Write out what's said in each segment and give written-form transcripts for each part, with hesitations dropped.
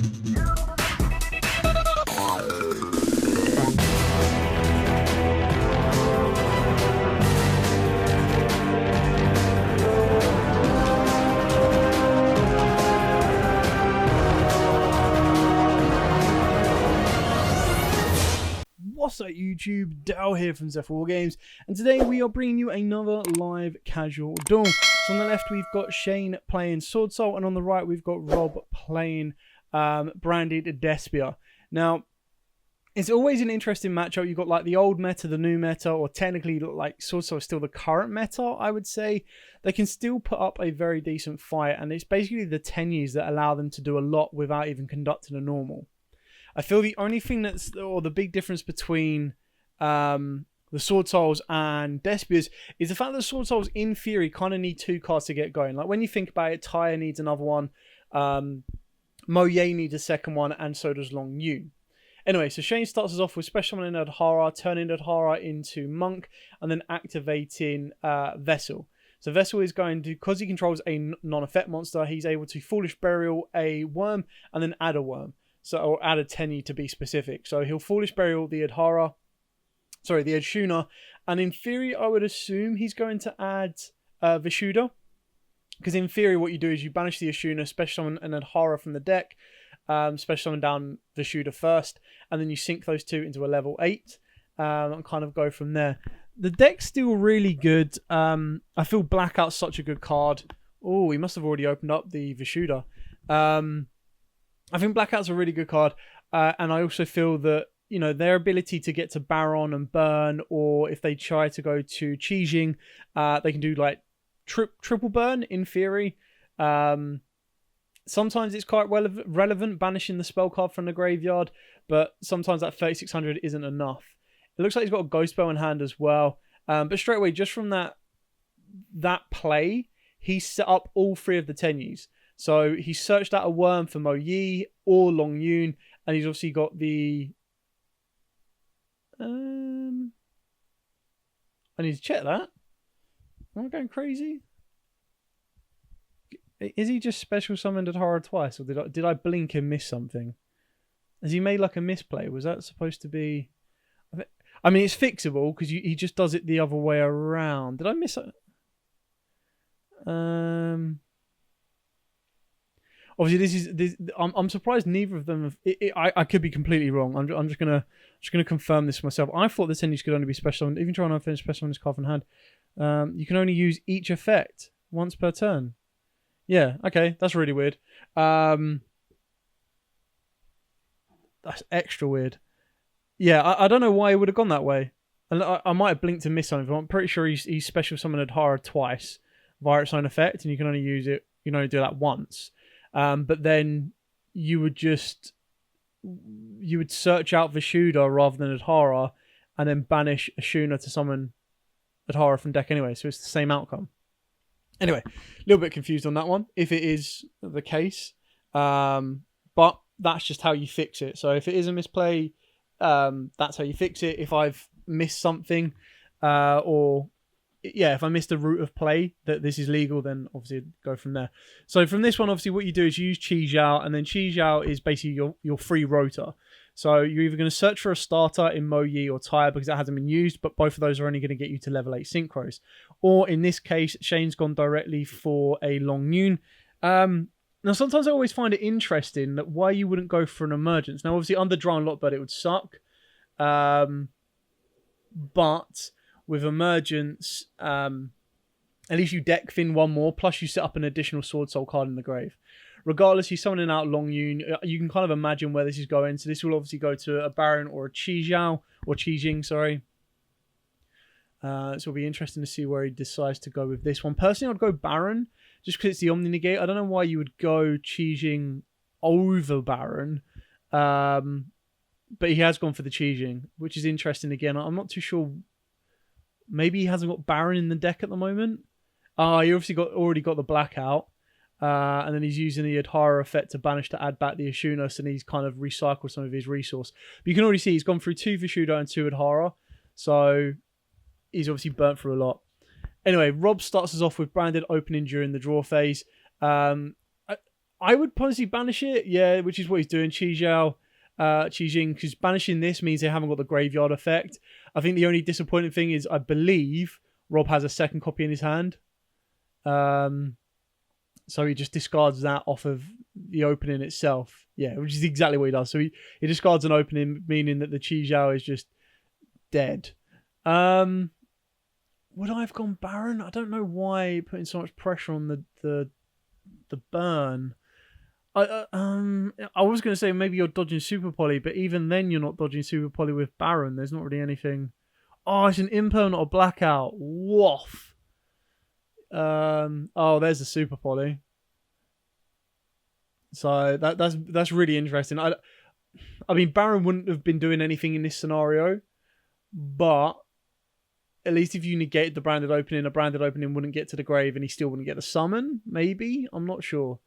What's up YouTube, Duel here from Zephyr Games, and today we are bringing you another live casual duel. So on the left we've got Shane playing Swordsoul, and on the right we've got Rob playing branded Despia. Now, it's always an interesting matchup. You've got like the old meta, the new meta, or technically like Swordsoul is still the current meta, I would say. They can still put up a very decent fight, and it's basically the tenues that allow them to do a lot without even conducting a normal. I feel the only thing or the big difference between the Swordsouls and Despias is the fact that Swordsouls, in theory, kind of need two cards to get going. Like when you think about it, Tyre needs another one, Moye needs a second one, and so does Long Yun. Anyway, so Shane starts us off with Special Summoning Adhara, turning Adhara into Monk, and then activating Vessel. So Vessel is going to, because he controls a non-effect monster, he's able to Foolish Burial a worm, and then add a worm. So, or add a Tenyi to be specific. So he'll Foolish Burial the Adhara, sorry, the Edshuna, and in theory, I would assume he's going to add Vishuddha, because in theory, what you do is you banish the Edshuna, Special Summon an Adhara from the deck, Special Summon down Vishuddha first, and then you sync those two into a level 8, and kind of go from there. The deck's still really good. I feel Blackout's such a good card. Oh, we must have already opened up the Vishuddha. I think Blackout's a really good card, and I also feel that, you know, their ability to get to Baron and burn, or if they try to go to Qijing, they can do like triple burn in theory. Sometimes it's quite relevant banishing the spell card from the graveyard, but sometimes that 3600 isn't enough. It looks like he's got a Ghost Spell in hand as well, but straight away, just from that play, he set up all three of the Tenyis. So he searched out a worm for Moye or Long Yun, and he's obviously got the... I need to check that. Am I going crazy? Is he just special summoned Adhara twice, or did I blink and miss something? Has he made like a misplay? Was that supposed to be... I mean, it's fixable because he just does it the other way around. Did I miss it? Obviously, I'm surprised neither of them have. I could be completely wrong. I'm just gonna confirm this for myself. I thought the Tenyis could only be special, even trying to finish special on this card from hand. You can only use each effect once per turn. Yeah, okay, that's really weird. That's extra weird. Yeah, I don't know why he would have gone that way. I might have blinked and missed something. But I'm pretty sure he's special summoned Adhara twice via its own effect, and you can only use it. You can only do that once. But then you would search out Vishuddha rather than Adhara, and then banish Ashuna to summon Adhara from deck anyway, so it's the same outcome. Anyway, a little bit confused on that one, if it is the case. But that's just how you fix it. So if it is a misplay, that's how you fix it. If I've missed something, if I missed a route of play that this is legal, then obviously go from there. So from this one, obviously what you do is you use Yugioh, and then Yugioh is basically your free rotor. So you're either going to search for a starter in Moye or Tyre because that hasn't been used, but both of those are only going to get you to level 8 synchros. Or in this case, Shane's gone directly for a Long Yun. Now sometimes I always find it interesting that why you wouldn't go for an emergence. Now obviously under Drawn Lot, but it would suck. But with emergence, at least you deck Thin one more, plus you set up an additional Swordsoul card in the grave. Regardless, he's summoning out Long Yun. You can kind of imagine where this is going. So this will obviously go to a Baron or a Qijing, sorry. So it'll be interesting to see where he decides to go with this one. Personally, I'd go Baron, just because it's the Omni Negate. I don't know why you would go Qijing over Baron. But he has gone for the Qijing, which is interesting again. I'm not too sure. Maybe he hasn't got Baron in the deck at the moment. He obviously already got the Blackout. And then he's using the Adhara effect to banish to add back the Ashunas, and he's kind of recycled some of his resource. But you can already see he's gone through 2 Vishuddha and 2 Adhara. So he's obviously burnt through a lot. Anyway, Rob starts us off with branded opening during the draw phase. I would possibly banish it, yeah, which is what he's doing. Qijing, because banishing this means they haven't got the graveyard effect. I think the only disappointing thing is I believe Rob has a second copy in his hand. So he just discards that off of the opening itself. Yeah, which is exactly what he does. So he discards an opening, meaning that the Yugioh is just dead. Would I have gone Baron? I don't know why putting so much pressure on the burn. I was going to say maybe you're dodging Super Poly, but even then you're not dodging Super Poly with Baron. There's not really anything. Oh, it's an Imperm, not a Blackout. Woof. Oh, there's the Super Poly. So that's really interesting. I mean, Baron wouldn't have been doing anything in this scenario, but at least if you negated the branded opening, a branded opening wouldn't get to the grave, and he still wouldn't get the summon. Maybe, I'm not sure.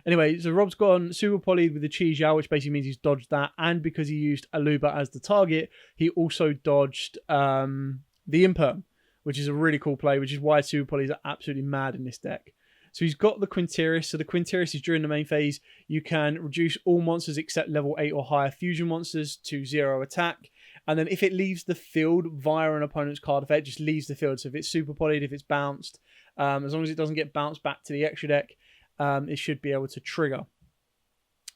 Anyway, so Rob's gone Super Poly with the Yugioh, which basically means he's dodged that, and because he used Aluba as the target, he also dodged the Imperm, which is a really cool play, which is why Super Polys are absolutely mad in this deck. So he's got the Quinteris. So the Quinteris is during the main phase, you can reduce all monsters except level 8 or higher fusion monsters to 0 attack. And then if it leaves the field via an opponent's card effect, just leaves the field. So if it's Super Polyed, if it's bounced, as long as it doesn't get bounced back to the extra deck, it should be able to trigger.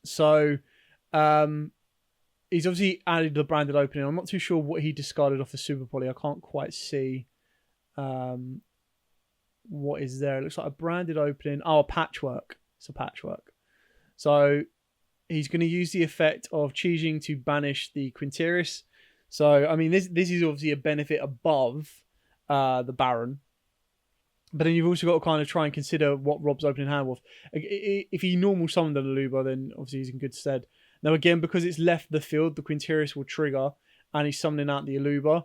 So he's obviously added the branded opening. I'm not too sure what he discarded off the Super Poly. I can't quite see what is there. It looks like a branded opening. Oh, a patchwork. It's a patchwork. So he's going to use the effect of Qijing to banish the Quinteris. So, I mean, this is obviously a benefit above the Baron. But then you've also got to kind of try and consider what Rob's opening hand was. If he normal summoned the Aluba, then obviously he's in good stead. Now, again, because it's left the field, the Quinteris will trigger, and he's summoning out the Aluba.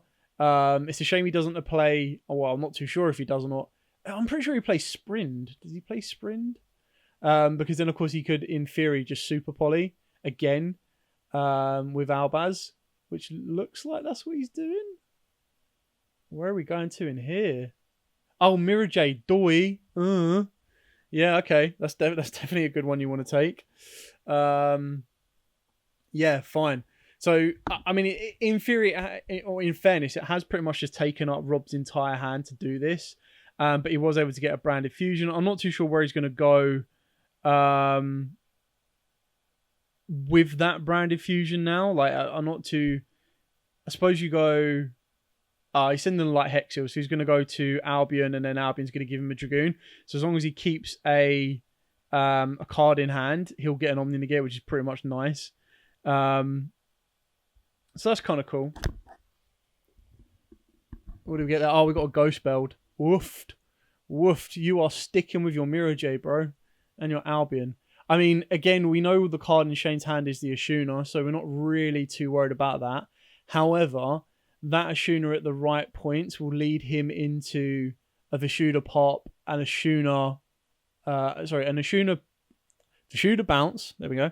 It's a shame he doesn't play... Oh, well, I'm not too sure if he does or not. I'm pretty sure he plays Sprind. Does he play Sprind? Because then, of course, he could, in theory, just Super Poly again with Albaz, which looks like that's what he's doing. Where are we going to in here? Oh, Mirror Jade, Doi. Yeah, okay. That's definitely a good one you want to take. Yeah, fine. So, I mean, in theory, or in fairness, it has pretty much just taken up Rob's entire hand to do this. But he was able to get a branded fusion. I'm not too sure where he's going to go with that branded fusion now. Like, I'm not too... I suppose you go... he's sending the Light Hexil, so he's going to go to Albion, and then Albion's going to give him a Dragoon. So as long as he keeps a card in hand, he'll get an Omni Negate, which is pretty much nice. So that's kind of cool. What do we get there? Oh, we got a Ghost Beld. Woofed. Woofed. You are sticking with your Mirror J, bro. And your Albion. I mean, again, we know the card in Shane's hand is the Ashuna, so we're not really too worried about that. However, that Ashuna at the right points will lead him into a Vishuda pop, an Ashuna... an Ashuna bounce. There we go.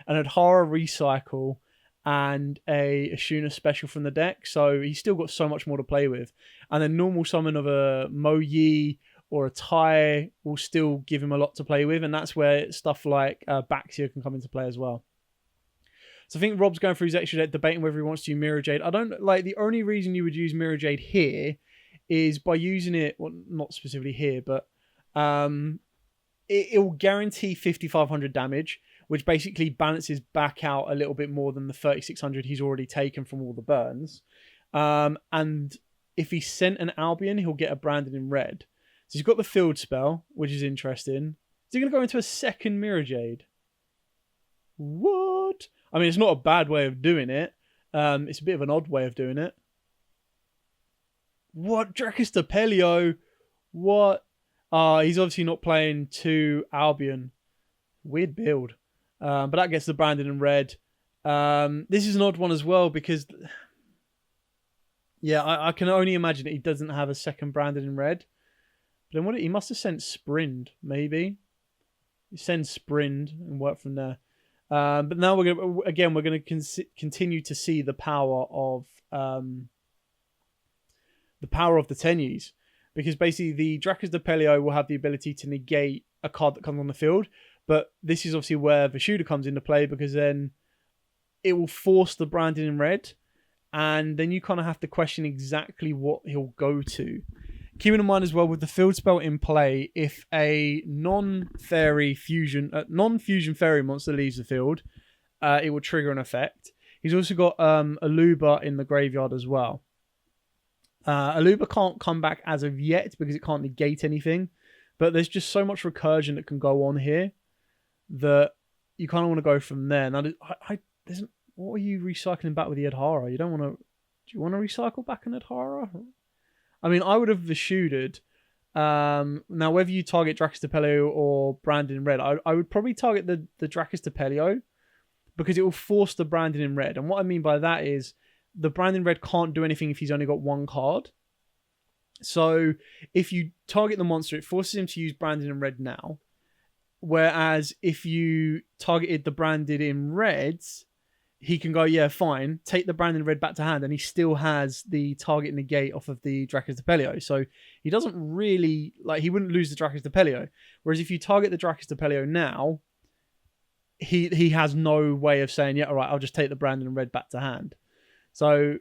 An Adhara recycle, and a Ashuna special from the deck. So he's still got so much more to play with. And then normal summon of a Mo Yi or a Tai will still give him a lot to play with. And that's where stuff like Baxia can come into play as well. So I think Rob's going through his extra deck, debating whether he wants to use Mirror Jade. I don't like the only reason you would use Mirror Jade here is by using it, well, not specifically here, but it will guarantee 5,500 damage, which basically balances back out a little bit more than the 3,600 he's already taken from all the burns. And if he sent an Albion, he'll get a branded in red. So he's got the field spell, which is interesting. Is he going to go into a second Mirror Jade? What? I mean, it's not a bad way of doing it. It's a bit of an odd way of doing it. What? Dracus de Pelio? What? He's obviously not playing to Albion. Weird build. But that gets the branded in red. This is an odd one as well because... Yeah, I can only imagine that he doesn't have a second branded in red. But then he must have sent Sprind, maybe. He sends Sprind and work from there. But now we're going to continue to see the power of the Tenyis, because basically the Dracus de Pelio will have the ability to negate a card that comes on the field, But this is obviously where the shooter comes into play, because then it will force the branding in red, and then you kind of have to question exactly what he'll go to. Keeping in mind as well, with the field spell in play, if a non-fusion fairy monster leaves the field, it will trigger an effect. He's also got Aluba in the graveyard as well. Aluba can't come back as of yet because it can't negate anything, but there's just so much recursion that can go on here that you kind of want to go from there. Now, what are you recycling back with the Adhara? You don't want to. Do you want to recycle back an Adhara? I mean, I would have Vishudded. Now, whether you target Dracostapelio or Brandon in red, I would probably target the Dracostapelio, because it will force the Brandon in red. And what I mean by that is the Brandon red can't do anything if he's only got one card. So if you target the monster, it forces him to use Brandon in red now. Whereas if you targeted the Branded in reds, he can go, yeah, fine, take the Brandon red back to hand, and he still has the target negate off of the Dracostapelio. So he doesn't really, he wouldn't lose the Dracostapelio. Whereas if you target the Dracostapelio now, he has no way of saying, yeah, all right, I'll just take the Brandon red back to hand. So,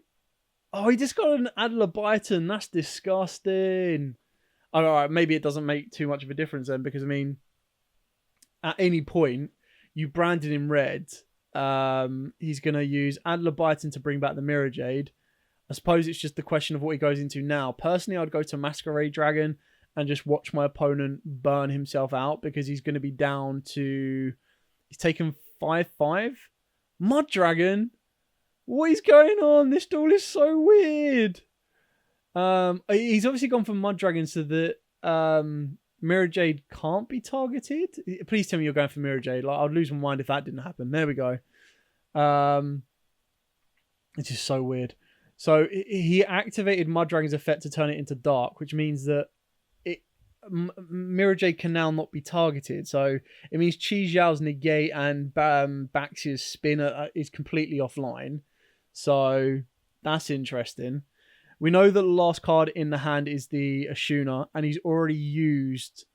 he just got an Adlerbiton. That's disgusting. All right, maybe it doesn't make too much of a difference then, because, I mean, at any point, you branded in red, he's going to use Adlerbiton to bring back the Mirror Jade. I suppose it's just the question of what he goes into now. Personally, I'd go to Masquerade Dragon and just watch my opponent burn himself out, because he's going to be down to... He's taken 5/5. Mud Dragon? What is going on? This duel is so weird. He's obviously gone from Mud Dragon so that Mirror Jade can't be targeted. Please tell me you're going for Mirror Jade. I'd lose my mind if that didn't happen. There we go. It's just so weird. So he activated Mud Dragon's effect to turn it into dark, which means that Mirror Jade can now not be targeted. So it means Chi Zhao's negate and Baxia's spin is completely offline. So that's interesting. We know that the last card in the hand is the Ashuna, and he's already used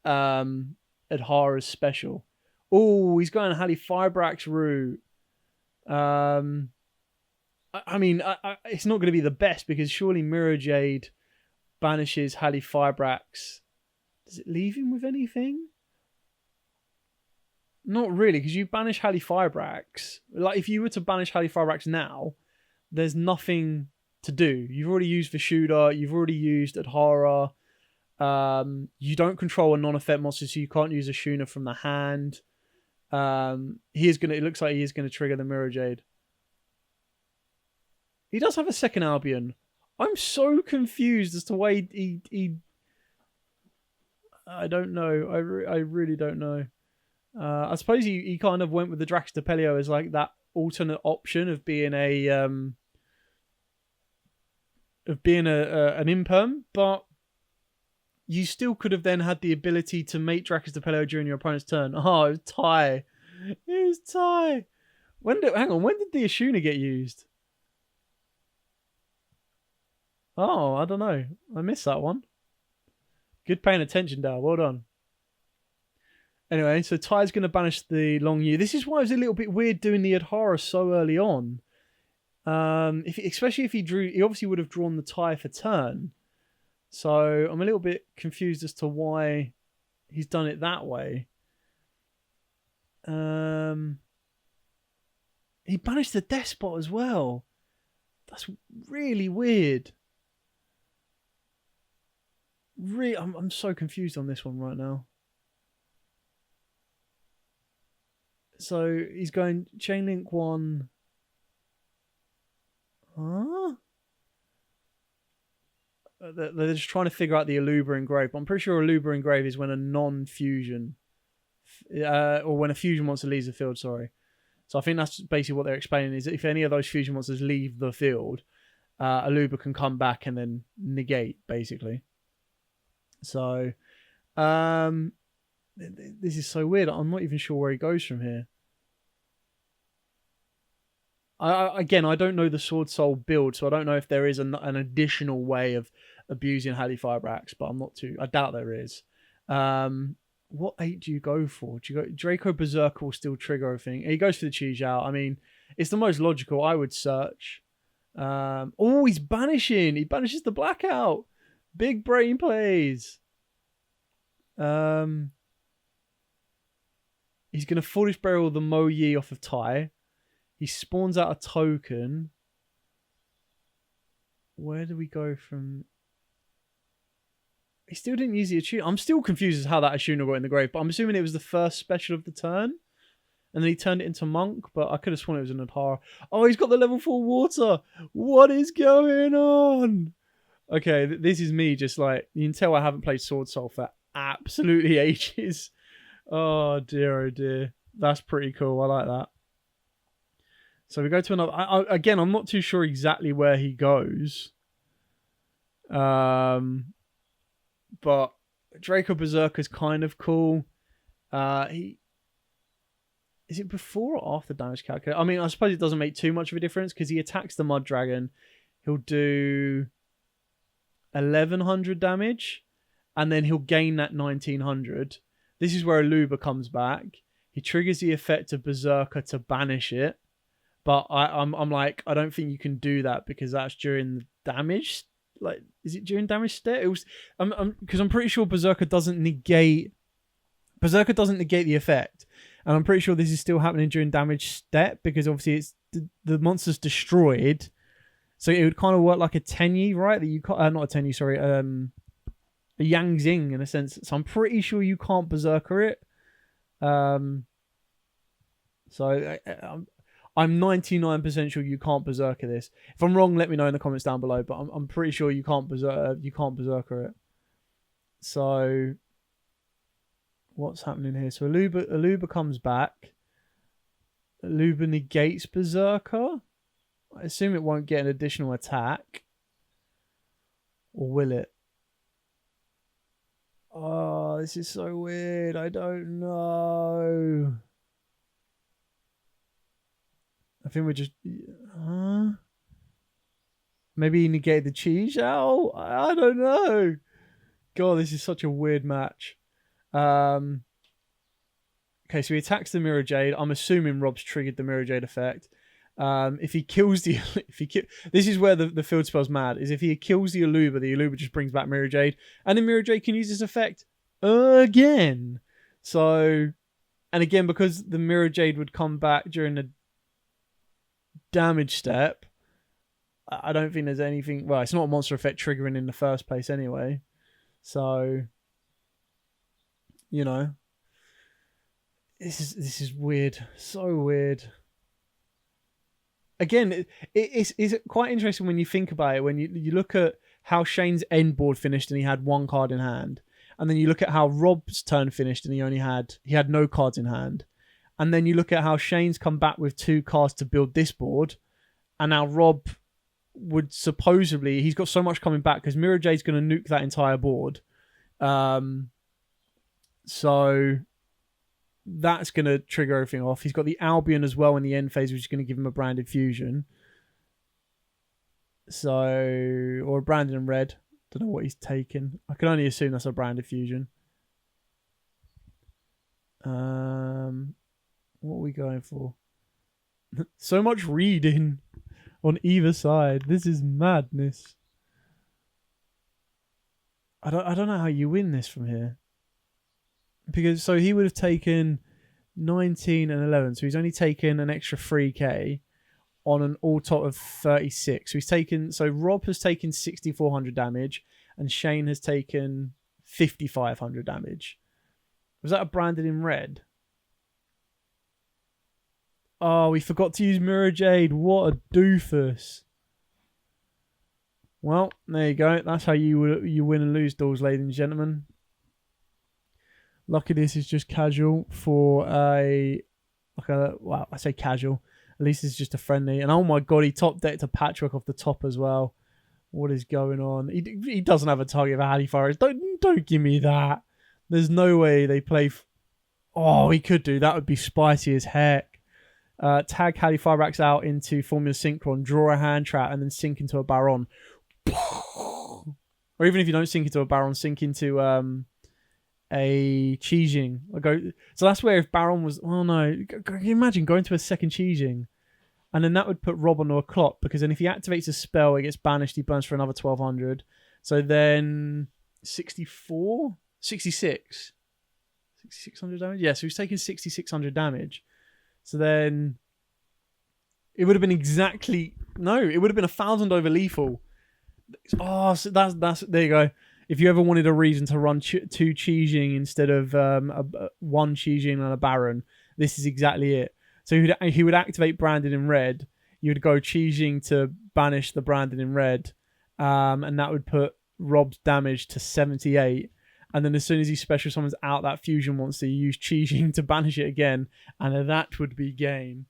Adhara's special. Oh, he's going Halifibrax route. I mean, it's not going to be the best, because surely Mirror Jade banishes Halifibrax. Does it leave him with anything? Not really, because you banish Halifibrax. If you were to banish Halifibrax now, there's nothing to do. You've already used Vishuddha, you've already used Adhara. You don't control a non-effect monster, so you can't use Ashuna from the hand. It looks like he is gonna trigger the Mirror Jade. He does have a second Albion. I'm so confused as to why he I don't know. I really don't know. I suppose he kind of went with the Dracostapelio as that alternate option of being an imperm, but you still could have then had the ability to make Dracostapelio during your opponent's turn. Oh, it was tie. It was tie. When did the Ashuna get used? Oh, I don't know. I missed that one. Good paying attention, Dal. Well done. Anyway, so Ty's going to banish the Long Yu. This is why it was a little bit weird doing the Adhara so early on. Especially if he obviously would have drawn the Ty for turn. So I'm a little bit confused as to why he's done it that way. He banished the Despot as well. That's really weird. I'm so confused on this one right now. So he's going Chainlink 1. Huh? They're just trying to figure out the Aluba Engrave. But I'm pretty sure Aluba Engrave is when a non-fusion, or when a fusion monster leaves the field. Sorry. So I think that's basically what they're explaining, is that if any of those fusion monsters leave the field, Aluba can come back and then negate, basically. So, this is so weird. I'm not even sure where he goes from here. I don't know the Swordsoul build, so I don't know if there is an additional way of abusing Halifibrax, but I doubt there is. What What 8 do you go for? Do you go Draco Berserker will still trigger everything. He goes for the Yugioh. I mean, it's the most logical. I would search. Oh, he's banishing. He banishes the blackout. Big brain plays. He's gonna Foolish Burial the Mo Yi off of Tai. He spawns out a token. Where do we go from? He still didn't use the Ashuna. I'm still confused as how that Ashuna got in the grave, but I'm assuming it was the first special of the turn. And then he turned it into Monk, but I could have sworn it was an Adhara. Oh, he's got the level 4 water. What is going on? Okay, this is me just like... You can tell I haven't played Swordsoul for absolutely ages. Oh, dear, oh, dear. That's pretty cool. I like that. So we go to another... Again, I'm not too sure exactly where he goes. But Draco Berserker is kind of cool. Is it before or after damage calculator? I mean, I suppose it doesn't make too much of a difference because he attacks the Mud Dragon. He'll do 1100 damage and then he'll gain that 1900. This is where Aluba comes back. He triggers the effect of Berserker to banish it. But I'm like, I don't think you can do that because that's during the damage. Like, is it during damage step? It was, because I'm pretty sure Berserker doesn't negate the effect. And I'm pretty sure this is still happening during damage step because obviously it's the monster's destroyed. So it would kind of work like a Tenyi, right? That you can't, not a Tenyi, sorry, a Yang Xing in a sense. So I'm pretty sure you can't Berserker it. So I'm 99% sure you can't Berserker this. If I'm wrong, let me know in the comments down below. But I'm pretty sure you can't Berserker it. So what's happening here? So Aluba comes back. Aluba negates Berserker. I assume it won't get an additional attack. Or will it? Oh, this is so weird. I don't know. I think we're just... Maybe he negated the Yugioh? I don't know. God, this is such a weird match. Okay, so he attacks the Mirror Jade. I'm assuming Rob's triggered the Mirror Jade effect. If he kills the... this is where the field spell's mad. Is if he kills the Aluba just brings back Mirror Jade. And then Mirror Jade can use this effect again. So... And again, because the Mirror Jade would come back during the damage step, I don't think there's anything... Well, it's not a monster effect triggering in the first place anyway. So... You know, this is weird, so weird. Again, it's quite interesting when you think about it. When you look at how Shane's end board finished and he had one card in hand, and then you look at how Rob's turn finished and he had no cards in hand, and then you look at how Shane's come back with 2 cards to build this board, and now Rob would supposedly he's got so much coming back because Mirror Jade's going to nuke that entire board. So that's going to trigger everything off. He's got the Albion as well in the end phase, which is going to give him a branded fusion. So, or a branded in red. Don't know what he's taken. I can only assume that's a branded fusion. What are we going for? So much reading on either side. This is madness. I don't know how you win this from here. Because so he would have taken 19 and 11, so he's only taken an extra 3k on an all top of 36. So Rob has taken 6,400 damage and Shane has taken 5,500 damage. Was that a branded in red? Oh, we forgot to use Mirror Jade. What a doofus. Well, there you go. That's how you win and lose duels, ladies and gentlemen. Lucky this is just casual for well, I say casual. At least it's just a friendly. And oh my god, he top decked a patchwork off the top as well. What is going on? He doesn't have a target of a Halley Fire. Don't give me that. There's no way they play. Oh, he could do. That would be spicy as heck. Tag Halley Firebrax out into Formula Synchron, draw a hand trap, and then sink into a Baron. Or even if you don't sink into a Baron, sink into a Qijing. So that's where if Baron was... Oh, no. Can you imagine going to a second Qijing? And then that would put Rob onto a clock, because then if he activates a spell, it gets banished, he burns for another 1200. So then 64? 66. 6,600 damage? Yeah, so he's taking 6,600 damage. So then it would have been exactly... No, it would have been 1,000 over lethal. Oh, so that's there you go. If you ever wanted a reason to run 2 Qijing instead of 1 Qijing and a Baron, this is exactly it. So he would activate Branded in red. You would go Qijing to banish the Branded in red. And that would put Rob's damage to 78. And then as soon as he special summons out that fusion monster, you use Qijing to banish it again. And that would be game.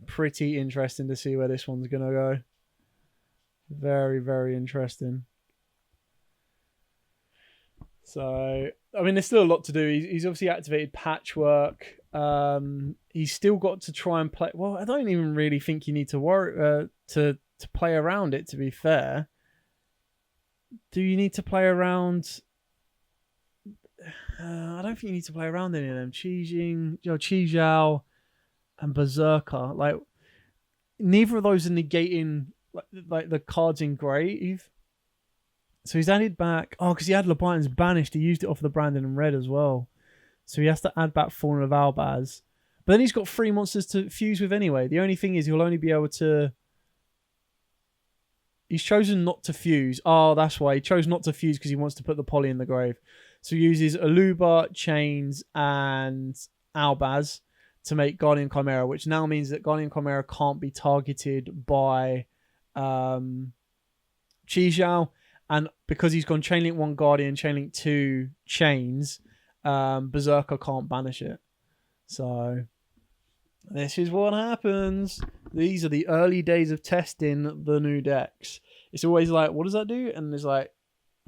Pretty interesting to see where this one's going to go. Very, very interesting. So, I mean, there's still a lot to do. He's obviously activated Patchwork. He's still got to try and play... Well, I don't even really think you need to worry to play around it, to be fair. Do you need to play around... I don't think you need to play around any of them. Qijing, Yugioh, and Berserker. Like, neither of those are negating... Like the cards in grave. So he's added back... Oh, because he had Leviathan's banished. He used it off the Brandon in red as well. So he has to add back Fallen of Albaz. But then he's got 3 monsters to fuse with anyway. The only thing is he'll only be able to... He's chosen not to fuse. Oh, that's why. He chose not to fuse because he wants to put the poly in the grave. So he uses Aluba, Chains, and Albaz to make Guardian Chimera, which now means that Guardian Chimera can't be targeted by... Yugioh, and because he's gone Chainlink 1 Guardian, Chainlink 2 Chains, Berserker can't banish it. So this is what happens. These are the early days of testing the new decks. It's always like, what does that do? And there's like,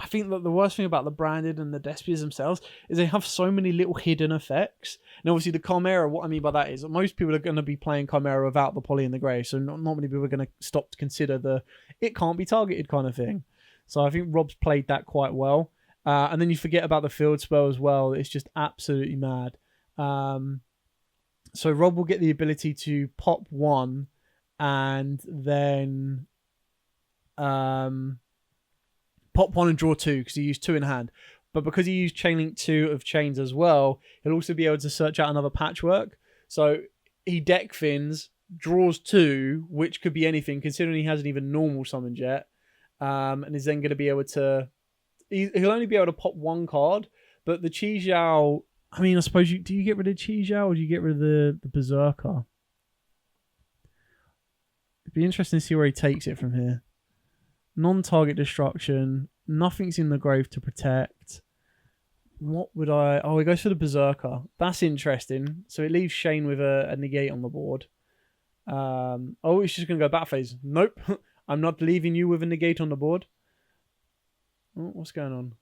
I think that the worst thing about the Branded and the Despias themselves is they have so many little hidden effects. And obviously the Chimera, what I mean by that is that most people are going to be playing Chimera without the poly in the grave. So not many people are going to stop to consider the it can't be targeted kind of thing. So I think Rob's played that quite well. And then you forget about the field spell as well. It's just absolutely mad. So Rob will get the ability to pop 1 and then... pop 1 and draw 2 because he used 2 in hand. But because he used Chainlink 2 of Chains as well, he'll also be able to search out another Patchwork. So he deck fins, draws 2, which could be anything considering he hasn't even normal summoned yet. And is then going to be able to... He'll only be able to pop 1 card, but the Yugioh... I mean, I suppose do you get rid of Yugioh or do you get rid of the Berserker? It'd be interesting to see where he takes it from here. Non-target destruction. Nothing's in the grave to protect. What would I... Oh, he goes for the Berserker. That's interesting. So it leaves Shane with a negate on the board. Oh, he's just going to go bat phase. Nope. I'm not leaving you with a negate on the board. Oh, what's going on?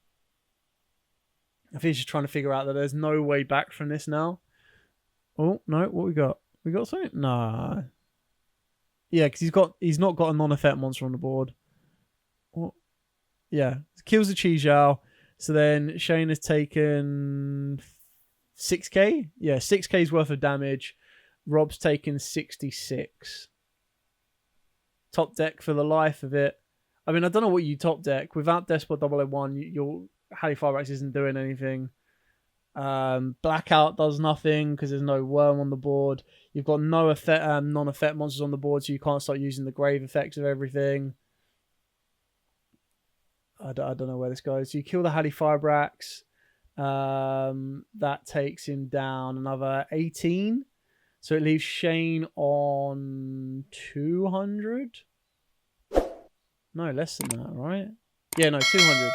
I think he's just trying to figure out that there's no way back from this now. Oh, no. What we got? We got something? Nah. Yeah, because he's not got a non-effect monster on the board. What? Yeah. Kills the Yugioh. So then Shane has taken 6k? Yeah, 6k's worth of damage. Rob's taken 66. Top deck for the life of it. I mean, I don't know what you top deck. Without Despia 001, your Halley Firebrax isn't doing anything. Blackout does nothing because there's no worm on the board. You've got no effect, non-effect monsters on the board, so you can't start using the grave effects of everything. I don't know where this goes. So you kill the Halley Firebrax. That takes him down another 18. So it leaves Shane on 200. No, less than that, right? Yeah, no, 200.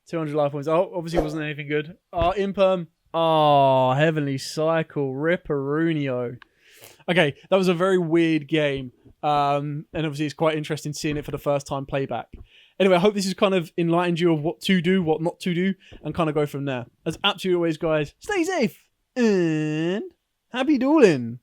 200 life points. Oh, obviously wasn't anything good. Oh, Imperm. Oh, Heavenly Cycle. Ripperunio. Okay, that was a very weird game. And obviously it's quite interesting seeing it for the first time playback. Anyway, I hope this has kind of enlightened you of what to do, what not to do, and kind of go from there. As absolutely always, guys, stay safe and happy dueling.